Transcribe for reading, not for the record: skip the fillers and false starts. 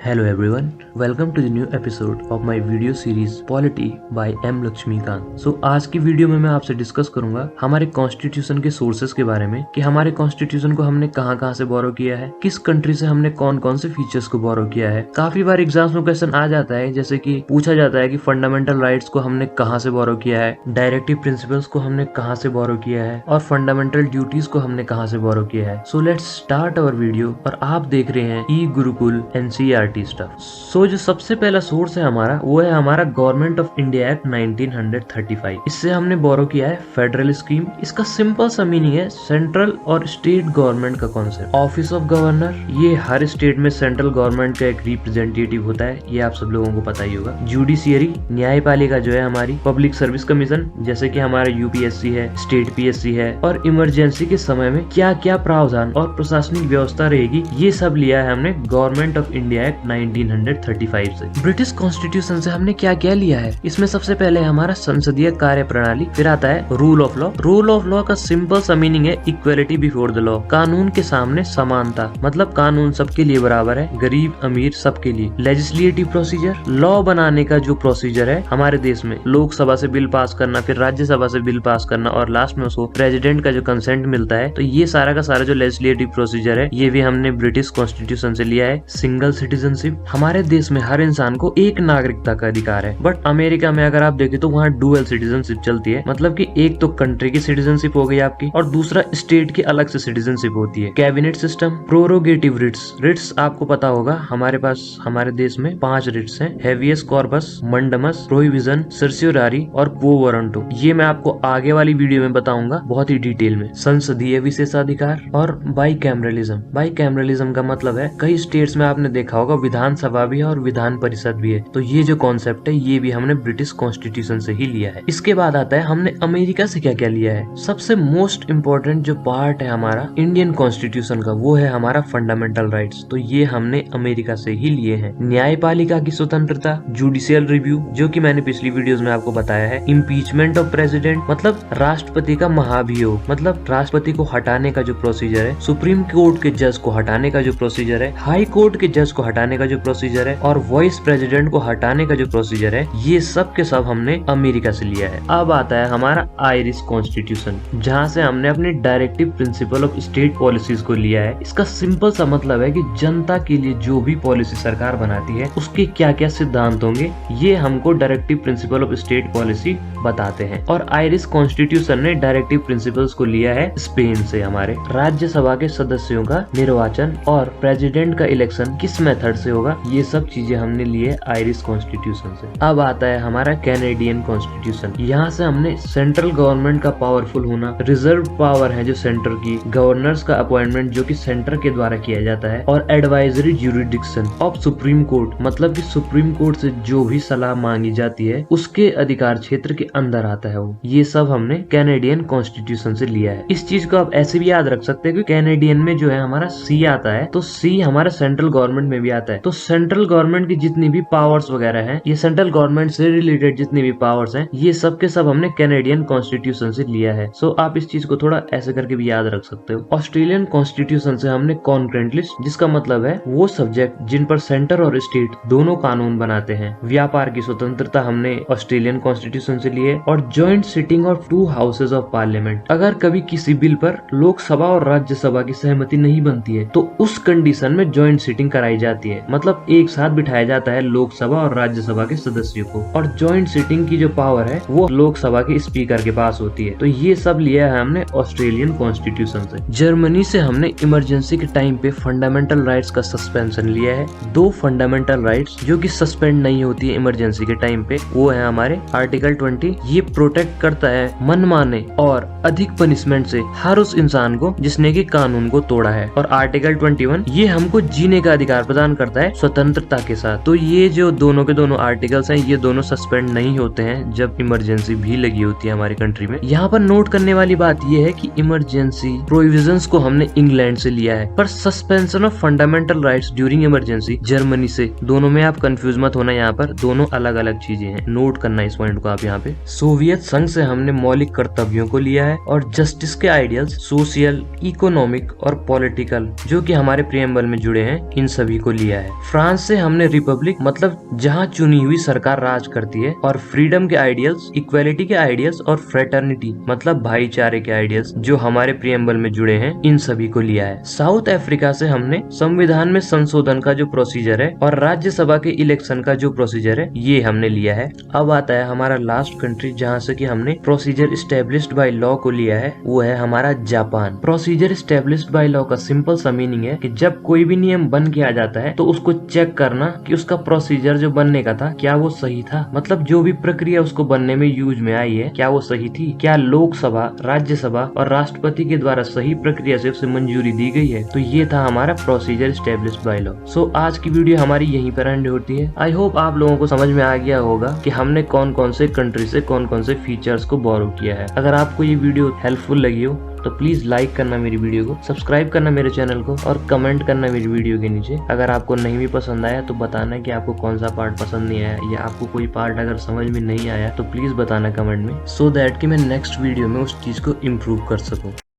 Hello everyone, welcome to the new episode of my video series Polity by M Laxmikant. आज की video में मैं आपसे डिस्कस करूंगा हमारे कॉन्स्टिट्यूशन के सोर्सेस के बारे में कि हमारे कॉन्स्टिट्यूशन को हमने कहां से बोरो किया है, किस कंट्री से हमने कौन कौन से फीचर्स को बोरो किया है। काफी बार एग्जाम्स में क्वेश्चन आ जाता है, जैसे कि पूछा जाता है कि फंडामेंटल राइट्स को हमने कहाँ से बोरो किया है, डायरेक्टिव प्रिंसिपल्स को हमने कहाँ से बोरो किया है और फंडामेंटल ड्यूटीज को हमने कहाँ से बोरो किया है। So let's start our video और आप देख रहे हैं ई गुरुकुल एनसीईआरटी स्टफ। जो सबसे पहला सोर्स है हमारा, वो है हमारा गवर्नमेंट ऑफ इंडिया एक्ट 1935। इससे हमने बोरो किया है फेडरल स्कीम। इसका सिंपल सा मीनिंग है सेंट्रल और स्टेट गवर्नमेंट का कॉन्सेप्ट। ऑफिस ऑफ गवर्नर, ये हर स्टेट में सेंट्रल गवर्नमेंट का एक रिप्रेजेंटेटिव होता है, ये आप सब लोगों को पता ही होगा। जुडिशियरी, न्यायपालिका जो है हमारी, पब्लिक सर्विस कमीशन जैसे कि हमारा यूपीएससी है, स्टेट पीएससी है, और इमरजेंसी के समय में क्या क्या प्रावधान और प्रशासनिक व्यवस्था रहेगी, ये सब लिया है हमने गवर्नमेंट ऑफ इंडिया एक्ट 1935 से। ब्रिटिश कॉन्स्टिट्यूशन से हमने क्या क्या लिया है, इसमें सबसे पहले हमारा संसदीय कार्य प्रणाली, फिर आता है rule of law. Rule of law का सिंपल सा मीनिंग है इक्वलिटी बिफोर द लॉ, कानून के सामने समानता, मतलब कानून सबके लिए बराबर है, गरीब अमीर सबके लिए। लेजिस्लेटिव प्रोसीजर, लॉ बनाने का जो प्रोसीजर है हमारे देश में, लोकसभा से बिल पास करना, फिर राज्यसभा से बिल पास करना और लास्ट में उसको प्रेसिडेंट का जो कंसेंट मिलता है, तो ये सारा का सारा जो लेजिस्लेटिव प्रोसीजर है ये भी हमने ब्रिटिश कॉन्स्टिट्यूशन से लिया है। सिंगल सिटीजनशिप, हमारे देश में हर इंसान को एक नागरिकता का अधिकार है, बट अमेरिका में अगर आप देखें तो वहाँ डुअल सिटीजनशिप चलती है, मतलब कि एक तो कंट्री की सिटीजनशिप हो गई आपकी और दूसरा स्टेट की अलग से सिटीजनशिप होती है। कैबिनेट सिस्टम, प्रोरोगेटिव रिट्स आपको पता होगा हमारे पास हमारे देश में 5 रिट्स हैं, हेवियस कॉर्पस, मंडमस, प्रोहिबिशन, सर्सियोरारी और क्वो वारंटो। ये मैं आपको आगे वाली वीडियो में बताऊंगा बहुत ही डिटेल में। संसदीय विशेषाधिकार और बाइकैमरलिज्म का मतलब है कई स्टेट्स में आपने देखा होगा विधानसभा भी है और विधान परिषद भी है, तो ये जो कॉन्सेप्ट है ये भी हमने ब्रिटिश कॉन्स्टिट्यूशन से ही लिया है। इसके बाद आता है हमने अमेरिका से क्या क्या लिया है। सबसे मोस्ट इम्पोर्टेंट जो पार्ट है हमारा इंडियन कॉन्स्टिट्यूशन का, वो है हमारा फंडामेंटल राइट्स, तो ये हमने अमेरिका से ही लिए हैं। न्यायपालिका की स्वतंत्रता, जुडिशियल रिव्यू जो कि मैंने पिछली वीडियोस में आपको बताया है। इम्पीचमेंट ऑफ प्रेसिडेंट, मतलब राष्ट्रपति का महाभियोग, मतलब राष्ट्रपति को हटाने का जो प्रोसीजर है। सुप्रीम कोर्ट के जज को हटाने का जो प्रोसीजर है, हाई कोर्ट के जज को हटाने का जो प्रोसीजर है और वाइस प्रेसिडेंट को हटाने का जो प्रोसीजर है, ये सब के सब हमने अमेरिका से लिया है। अब आता है हमारा आयरिश कॉन्स्टिट्यूशन, जहाँ से हमने अपने directive principle of state policies को लिया है। इसका सिंपल सा मतलब है कि जनता के लिए जो भी पॉलिसी सरकार बनाती है उसके क्या क्या सिद्धांत होंगे, ये हमको directive principle of state policy बताते हैं। और आयरिश कॉन्स्टिट्यूशन ने डायरेक्टिव प्रिंसिपल्स को लिया है स्पेन से। हमारे राज्यसभा के सदस्यों का निर्वाचन और प्रेसिडेंट का इलेक्शन किस मेथड से होगा, ये सब चीजें हमने लिए आयरिश कॉन्स्टिट्यूशन से। अब आता है हमारा कैनेडियन कॉन्स्टिट्यूशन, यहाँ से हमने सेंट्रल गवर्नमेंट का पावरफुल होना, रिजर्व पावर है जो सेंटर की, गवर्नर्स का अपॉइंटमेंट जो कि सेंटर के द्वारा किया जाता है, और advisory jurisdiction of supreme court, मतलब कि सुप्रीम कोर्ट से जो भी सलाह मांगी जाती है उसके अधिकार क्षेत्र के अंदर आता है वो। ये सब हमने कैनेडियन कॉन्स्टिट्यूशन से लिया है। इस चीज को आप ऐसे भी याद रख सकते हैं कि कैनेडियन में जो है हमारा सी आता है, तो सी हमारा सेंट्रल गवर्नमेंट में भी आता है, तो सेंट्रल गवर्नमेंट की जितनी भी पावर्स वगैरह हैं, ये सेंट्रल गवर्नमेंट से रिलेटेड जितनी भी पावर्स हैं, ये सब के सब हमने कैनेडियन कॉन्स्टिट्यूशन से लिया है। सो आप इस चीज को थोड़ा ऐसे करके भी याद रख सकते हो। ऑस्ट्रेलियन कॉन्स्टिट्यूशन से हमने कॉन्करेंट लिस्ट, जिसका मतलब है वो सब्जेक्ट जिन पर सेंटर और स्टेट दोनों कानून बनाते हैं। व्यापार की स्वतंत्रता हमने ऑस्ट्रेलियन कॉन्स्टिट्यूशन से लिए, और joint sitting of 2 houses of parliament, अगर कभी किसी बिल पर लोकसभा और राज्यसभा की सहमति नहीं बनती है तो उस कंडीशन में ज्वाइंट सिटिंग कराई जाती है, मतलब एक साथ बिठाया जाता है लोकसभा और राज्यसभा के सदस्यों को, और ज्वाइंट सिटिंग की जो पावर है वो लोकसभा के स्पीकर के पास होती है। तो ये सब लिया है हमने ऑस्ट्रेलियन कॉन्स्टिट्यूशन से। जर्मनी से हमने इमरजेंसी के टाइम पे फंडामेंटल राइट्स का सस्पेंशन लिया है। 2 फंडामेंटल राइट्स जो कि सस्पेंड नहीं होती है इमरजेंसी के टाइम पे, वो है हमारे आर्टिकल 20, ये प्रोटेक्ट करता है मनमाने और अधिक पनिशमेंट से हर उस इंसान को जिसने की कानून को तोड़ा है, और आर्टिकल 21 ये हमको जीने का अधिकार प्रदान करता है स्वतंत्रता के साथ। तो ये जो दोनों के दोनों आर्टिकल्स हैं, ये दोनों सस्पेंड नहीं होते हैं जब इमरजेंसी भी लगी होती है हमारी कंट्री में। यहाँ पर नोट करने वाली बात ये है कि इमरजेंसी प्रोविजंस को हमने इंग्लैंड से लिया है, पर suspension of fundamental rights during emergency Germany से। दोनों में आप कंफ्यूज मत होना, यहाँ पर दोनों अलग अलग चीजें हैं, नोट करना इस पॉइंट को आप यहाँ पे। सोवियत संघ से हमने मौलिक कर्तव्यों को लिया है, और जस्टिस के आइडियल्स सोशल, इकोनॉमिक और पॉलिटिकल जो कि हमारे प्रियम्बल में जुड़े हैं, इन सभी को लिया लिया है। फ्रांस से हमने रिपब्लिक मतलब जहाँ चुनी हुई सरकार राज करती है, और फ्रीडम के आइडियल्स, इक्वालिटी के आइडियल्स और फ्रेटर्निटी मतलब भाईचारे के आइडियल्स जो हमारे प्रियम्बल में जुड़े हैं, इन सभी को लिया है। साउथ अफ्रीका से हमने संविधान में संशोधन का जो प्रोसीजर है और राज्यसभा के इलेक्शन का जो प्रोसीजर है, ये हमने लिया है। अब आता है हमारा लास्ट कंट्री जहाँ से कि हमने प्रोसीजर स्टेब्लिश्ड बाय लॉ को लिया है, वो है हमारा Japan. Procedure established by law का सिंपल सा मीनिंग है कि जब कोई भी नियम बन के आ जाता है तो उसको चेक करना कि उसका प्रोसीजर जो बनने का था क्या वो सही था, मतलब जो भी प्रक्रिया उसको बनने में यूज में आई है क्या वो सही थी, क्या लोकसभा, राज्यसभा और राष्ट्रपति के द्वारा सही प्रक्रिया से उसे मंजूरी दी गई है। तो ये था हमारा प्रोसीजर स्टेब्लिश्ड बाय लॉ। सो आज की वीडियो हमारी यहीं पर एंड होती है। आई होप आप लोगों को समझ में आ गया होगा कि हमने कौन कौन से कंट्री से कौन कौन से फीचर्स को बोरो किया है। अगर आपको ये वीडियो हेल्पफुल लगी हो तो प्लीज लाइक करना मेरी वीडियो को, सब्सक्राइब करना मेरे चैनल को और कमेंट करना मेरी वीडियो के नीचे। अगर आपको नहीं भी पसंद आया तो बताना कि आपको कौन सा पार्ट पसंद नहीं आया, या आपको कोई पार्ट अगर समझ में नहीं आया तो प्लीज बताना कमेंट में, सो दैट कि मैं नेक्स्ट वीडियो में उस चीज को इम्प्रूव कर सकूं।